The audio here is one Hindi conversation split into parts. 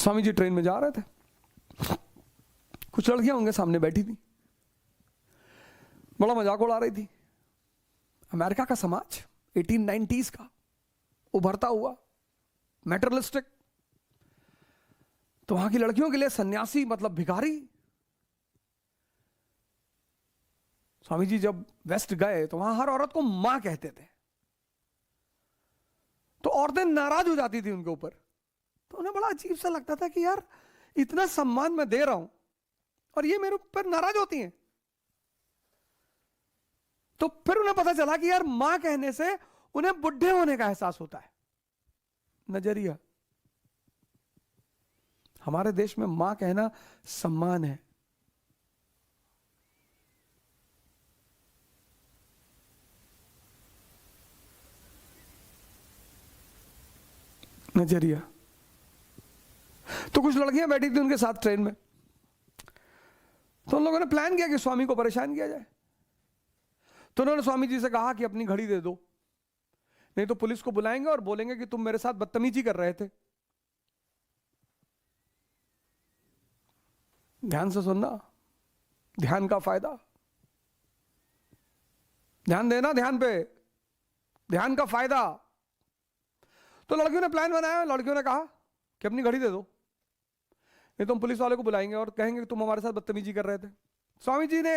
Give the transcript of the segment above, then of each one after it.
स्वामी जी ट्रेन में जा रहे थे, कुछ लड़कियां उनके सामने बैठी थी, बड़ा मजाक उड़ा रही थी। अमेरिका का समाज 1890s का उभरता हुआ मैटरलिस्टिक, तो वहां की लड़कियों के लिए सन्यासी मतलब भिखारी। स्वामी जी जब वेस्ट गए तो वहां हर औरत को मां कहते थे, तो औरतें नाराज हो जाती थी उनके ऊपर। तो उन्हें बड़ा अजीब सा लगता था कि यार इतना सम्मान मैं दे रहा हूं और ये मेरे ऊपर नाराज होती हैं। तो फिर उन्हें पता चला कि यार मां कहने से उन्हें बुढ़े होने का एहसास होता है। नजरिया, हमारे देश में मां कहना सम्मान है। नजरिया। तो कुछ लड़कियां बैठी थी उनके साथ ट्रेन में, तो उन लोगों ने प्लान किया कि स्वामी को परेशान किया जाए। तो उन्होंने स्वामी जी से कहा कि अपनी घड़ी दे दो, नहीं तो पुलिस को बुलाएंगे और बोलेंगे कि तुम मेरे साथ बदतमीजी कर रहे थे। ध्यान से सुनना, ध्यान का फायदा, ध्यान देना, ध्यान पे, ध्यान का फायदा। तो लड़कियों ने प्लान बनाया, लड़कियों ने कहा कि अपनी घड़ी दे दो, नहीं तो हम पुलिस वाले को बुलाएंगे और कहेंगे कि तुम हमारे साथ बदतमीजी कर रहे थे। स्वामी जी ने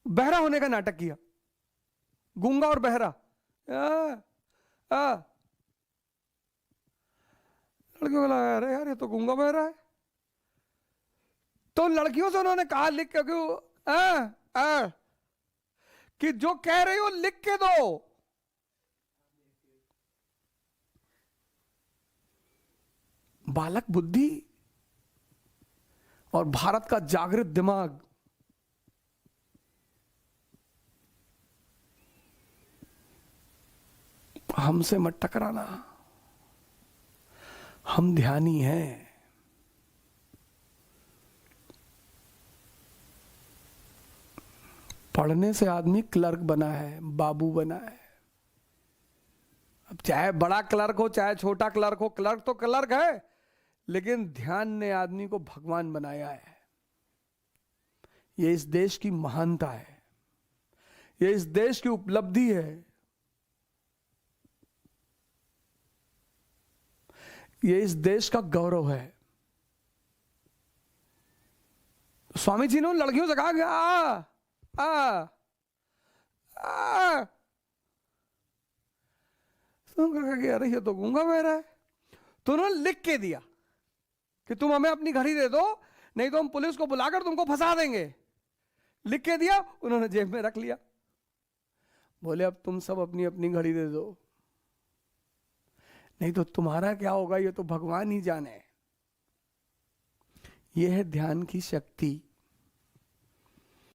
बहरा होने का नाटक किया, गूंगा और बहरा। लड़कियों को लगा अरे यार ये तो गूंगा बहरा है। तो लड़कियों से उन्होंने कहा लिख के कि जो कह रही हो लिख के दो। बालक बुद्धि और भारत का जागृत दिमाग, हमसे मत टकराना, हम ध्यानी हैं। पढ़ने से आदमी क्लर्क बना है, बाबू बना है। अब चाहे बड़ा क्लर्क हो चाहे छोटा क्लर्क हो, क्लर्क तो क्लर्क है, लेकिन ध्यान ने आदमी को भगवान बनाया है। यह इस देश की महानता है, यह इस देश की उपलब्धि है, यह इस देश का गौरव है। स्वामी जी ने उन लड़कियों से कहा कि अरे ये तो गूंगा बहरा है। तो उन्होंने लिख के दिया कि तुम हमें अपनी घड़ी दे दो, नहीं तो हम पुलिस को बुलाकर तुमको फंसा देंगे। लिख के दिया, उन्होंने जेब में रख लिया। बोले अब तुम सब अपनी अपनी घड़ी दे दो, नहीं तो तुम्हारा क्या होगा ये तो भगवान ही जाने। यह है ध्यान की शक्ति।